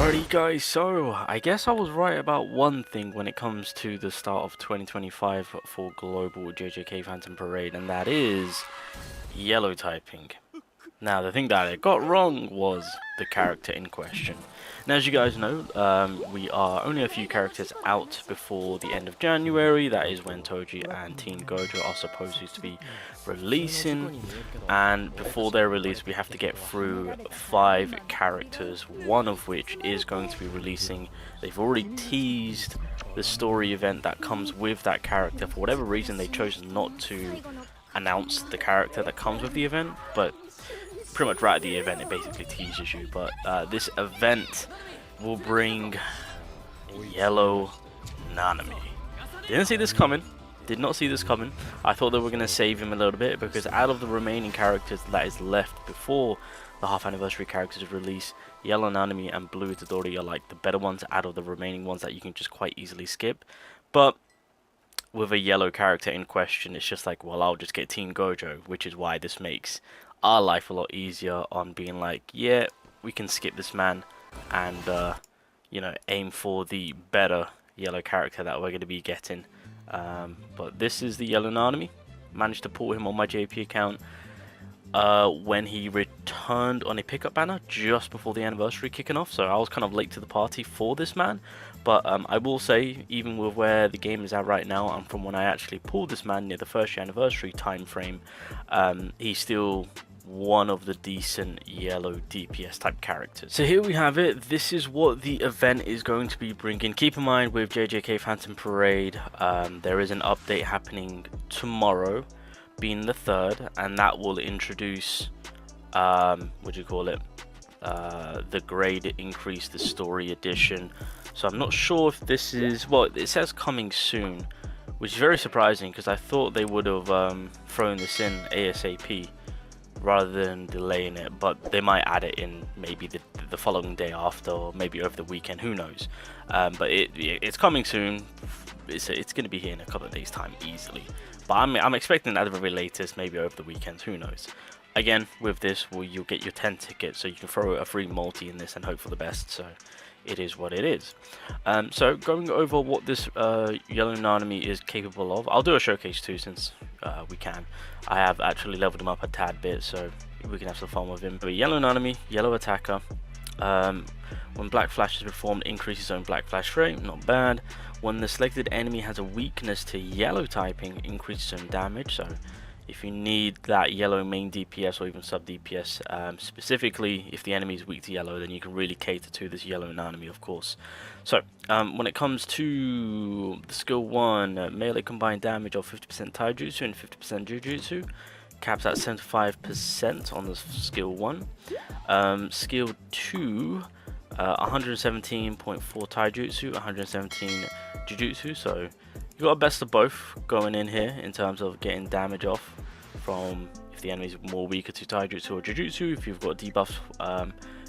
Alrighty guys, so I guess I was right about one thing when it comes to the start of 2025 for global JJK Phantom Parade, and that is yellow typing. Now the thing that I got wrong was the character in question. Now as you guys know, we are only a few characters out before the end of January. That is when Toji and Teen Gojo are supposed to be releasing, and before their release we have to get through 5 characters, one of which is going to be releasing. They've already teased the story event that comes with that character. For whatever reason they chose not to announce the character that comes with the event, but pretty much right at the event it basically teases you. But this event will bring yellow NANAMI. Didn't see this coming. Did not see this coming. I thought they were going to save him a little bit, because out of the remaining characters that is left before the half anniversary characters release, yellow NANAMI and blue Itadori are like the better ones out of the remaining ones that you can just quite easily skip. But with a yellow character in question, it's just like, well, I'll just get Teen Gojo, which is why this makes our life a lot easier on being like, yeah, we can skip this man and you know, aim for the better yellow character that we're going to be getting. But this is the yellow NANAMI. Managed to pull him on my JP account when he returned on a pickup banner just before the anniversary kicking off, so I was kind of late to the party for this man. But I will say, even with where the game is at right now, and from when I actually pulled this man near the first year anniversary time frame, he's still one of the decent yellow DPS type characters. So here we have it. This is what the event is going to be bringing. Keep in mind, with JJK Phantom Parade, there is an update happening tomorrow, being the 3rd, and that will introduce what do you call it, the grade increase, the story edition. So I'm not sure if this is, well, it says coming soon, which is very surprising, because I thought they would have thrown this in ASAP rather than delaying it. But they might add it in maybe the following day after, or maybe over the weekend, who knows. But it's coming soon. It's going to be here in a couple of days time easily, but I'm expecting at the very latest maybe over the weekend, who knows. Again, with this, you'll get your 10 tickets, so you can throw a free multi in this and hope for the best. So it is what it is. So going over what this yellow NANAMI is capable of, I'll do a showcase too, since we can. I have actually leveled him up a tad bit, so we can have some fun with him. But yellow NANAMI, yellow attacker. When black flash is performed, increases own black flash rate, not bad. When the selected enemy has a weakness to yellow typing, increases own damage. So if you need that yellow main DPS or even sub DPS, specifically if the enemy is weak to yellow, then you can really cater to this yellow NANAMI, of course. So when it comes to the skill 1, melee combined damage of 50% Taijutsu and 50% Jujutsu, caps at 75% on the skill 1. Skill 2, 117.4 Taijutsu, 117 Jujutsu, so you got a best of both going in here in terms of getting damage off from if the enemy is more weaker to Taijutsu or Jujutsu. If you've got debuffs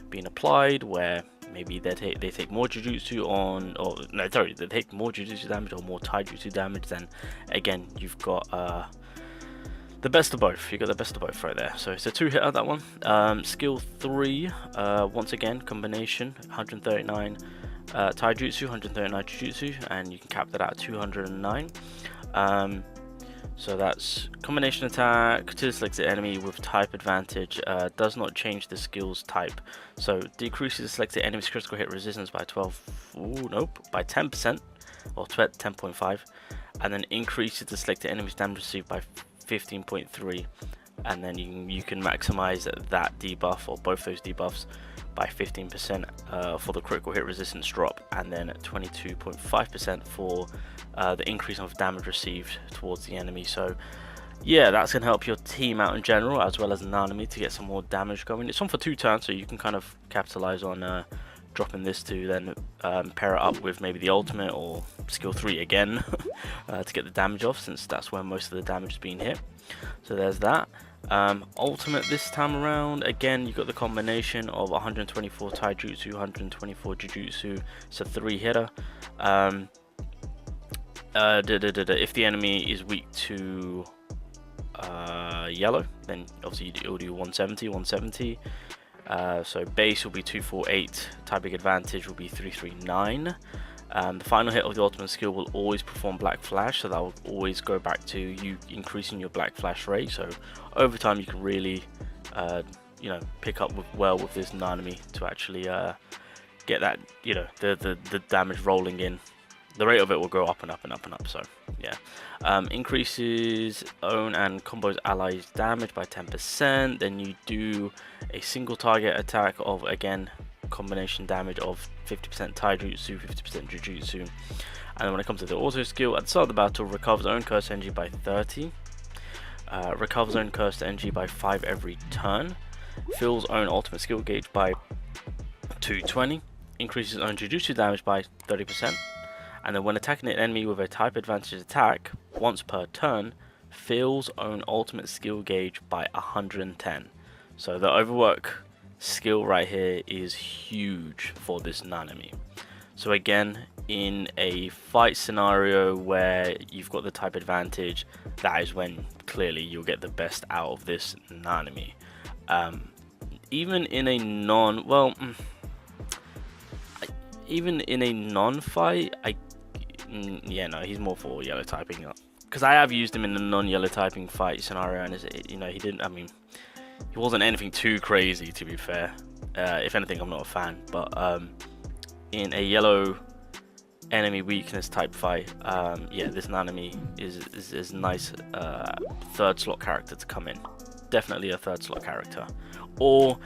being applied where maybe they take more Jujutsu on, or no, sorry, they take more Jujutsu damage or more Taijutsu damage, then again you've got the best of both. You got the best of both right there. So it's a 2-hitter, that one. Skill 3, once again combination, 139 Taijutsu, 139 Jujutsu, and you can cap that at 209. So that's combination attack to the selected enemy with type advantage. Does not change the skill's type, so decreases the selected enemy's critical hit resistance by 10%, or 10.5, and then increases the selected enemy's damage received by 15.3, and then you can maximize that debuff, or both those debuffs, by 15% for the critical hit resistance drop, and then 22.5% for the increase of damage received towards the enemy. So yeah, that's gonna help your team out in general, as well as NANAMI, to get some more damage going. It's on for 2 turns, so you can kind of capitalize on dropping this to then pair it up with maybe the ultimate or skill 3 again to get the damage off, since that's where most of the damage is being hit. So there's that. Ultimate this time around, again you got the combination of 124 Taijutsu, 124 Jujutsu. It's a 3-hitter. If the enemy is weak to yellow, then obviously it'll do 170, So base will be 248, typing advantage will be 339. The final hit of the ultimate skill will always perform Black Flash, so that will always go back to you increasing your Black Flash rate. So over time you can really, you know, pick up well with this NANAMI to actually get that, you know, the damage rolling in. The rate of it will go up and up and up and up. So yeah, increases own and combos allies damage by 10%. Then you do a single target attack of, again, combination damage of 50% taijutsu, 50% jujutsu. And then when it comes to the auto skill, at the start of the battle, recovers own cursed energy by 30, recovers own cursed energy by 5 every turn, fills own ultimate skill gauge by 220, increases own jujutsu damage by 30%, and then when attacking an enemy with a type advantage attack once per turn, fills own ultimate skill gauge by 110. So the overwork skill right here is huge for this NANAMI. So again, in a fight scenario where you've got the type advantage, that is when clearly you'll get the best out of this NANAMI. Even in a even in a non-fight, yeah, no, he's more for yellow typing, because I have used him in the non-yellow typing fight scenario, and you know, he didn't, I mean, he wasn't anything too crazy, to be fair. If anything, I'm not a fan, but in a yellow enemy weakness type fight, yeah, this NANAMI is a nice third slot character to come in. Definitely a third slot character, or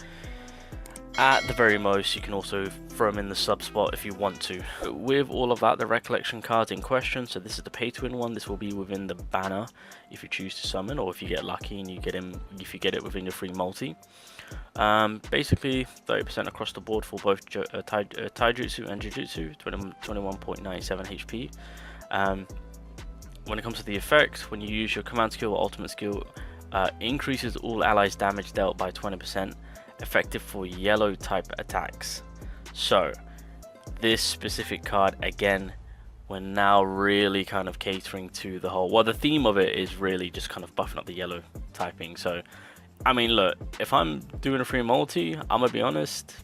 at the very most you can also throw him in the sub spot if you want to. With all of that, the recollection cards in question, so this is the pay to win one, this will be within the banner if you choose to summon, or if you get lucky and you get him, if you get it within your free multi. Basically 30% across the board for both taijutsu and jujutsu, 21.97 HP. When it comes to the effect, when you use your command skill or ultimate skill, increases all allies damage dealt by 20%, effective for yellow type attacks. So this specific card, again, we're now really kind of catering to the whole, well, the theme of it is really just kind of buffing up the yellow typing. So I mean, look, if I'm doing a free multi, I'm gonna be honest,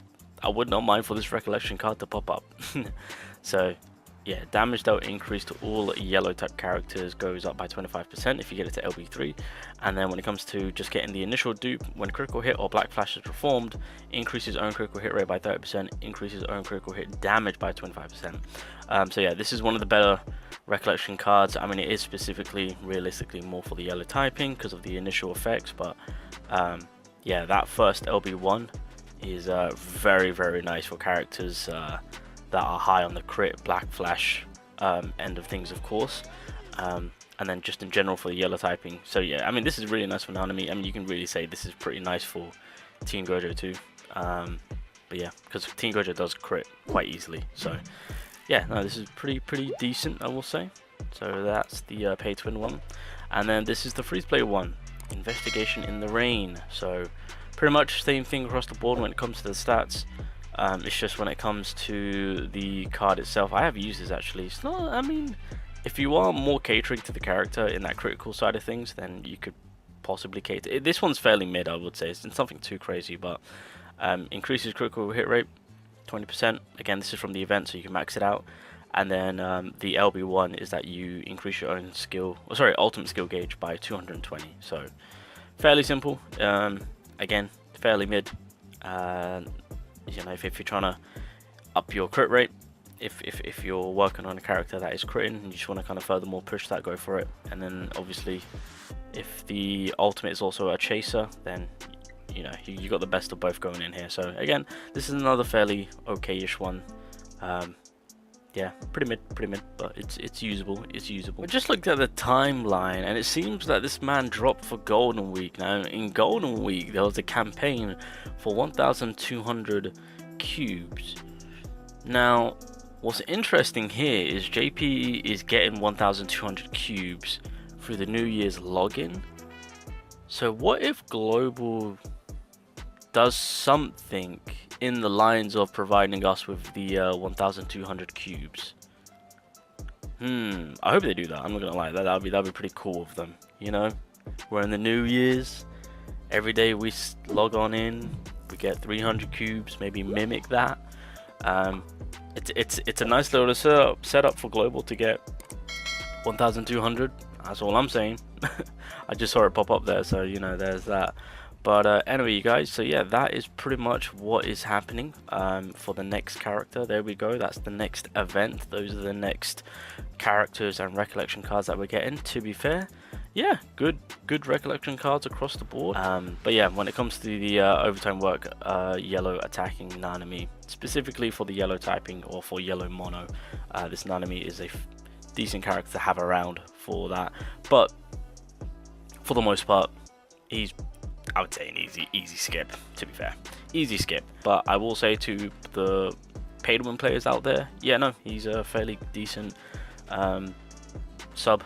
I would not mind for this recollection card to pop up. So yeah, damage dealt increase to all yellow type characters goes up by 25% if you get it to LB3. And then when it comes to just getting the initial dupe, when critical hit or Black Flash is performed, increases own critical hit rate by 30%, increases own critical hit damage by 25%. So yeah, this is one of the better recollection cards. I mean, it is specifically, realistically, more for the yellow typing because of the initial effects, but yeah, that first LB1 is very, very nice for characters that are high on the crit Black Flash end of things, of course, and then just in general for the yellow typing. So yeah, I mean, this is really nice for NANAMI. I mean, you can really say this is pretty nice for Teen Gojo too, but yeah, because Teen Gojo does crit quite easily. So yeah, no, this is pretty decent, I will say. So that's the pay to win one, and then this is the free to play one, Investigation in the Rain. So pretty much same thing across the board when it comes to the stats. It's just when it comes to the card itself, I have used this actually. It's not, I mean, if you are more catering to the character in that critical side of things, then you could possibly cater. This one's fairly mid, I would say. It's nothing too crazy, but increases critical hit rate 20%. Again, this is from the event, so you can max it out. And then the LB1 is that you increase your own skill, or sorry, ultimate skill gauge by 220. So fairly simple. Again, fairly mid. You know, if you're trying to up your crit rate, if you're working on a character that is critting and you just want to kind of furthermore push that, go for it. And then obviously if the ultimate is also a chaser, then you know you got the best of both going in here. So again, this is another fairly okay-ish one. Yeah, pretty mid, but it's usable. I just looked at the timeline, and it seems that this man dropped for Golden Week. Now, in Golden Week, there was a campaign for 1,200 cubes. Now, what's interesting here is JP is getting 1,200 cubes through the New Year's login. So what if Global does something in the lines of providing us with the 1,200 cubes? I hope they do that. I'm not gonna lie, that'd be pretty cool of them. You know, we're in the New Year's. Every day we log on in, we get 300 cubes, maybe mimic that. It's a nice little setup for global to get 1,200. That's all I'm saying. I just saw it pop up there, so you know, there's that. But anyway, you guys, so yeah, that is pretty much what is happening for the next character. There we go, that's the next event. Those are the next characters and recollection cards that we're getting. To be fair, yeah, good recollection cards across the board. But yeah, when it comes to the overtime work, yellow attacking NANAMI, specifically for the yellow typing or for yellow mono, this NANAMI is a decent character to have around for that. But for the most part, he's, I would say, an easy skip, to be fair. Easy skip. But I will say to the paid-to-win players out there, yeah, no, he's a fairly decent sub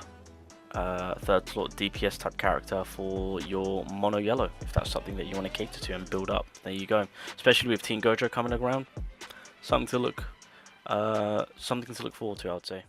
third slot DPS type character for your mono yellow, if that's something that you want to cater to and build up. There you go. Especially with Team Gojo coming around, something to look forward to, I would say.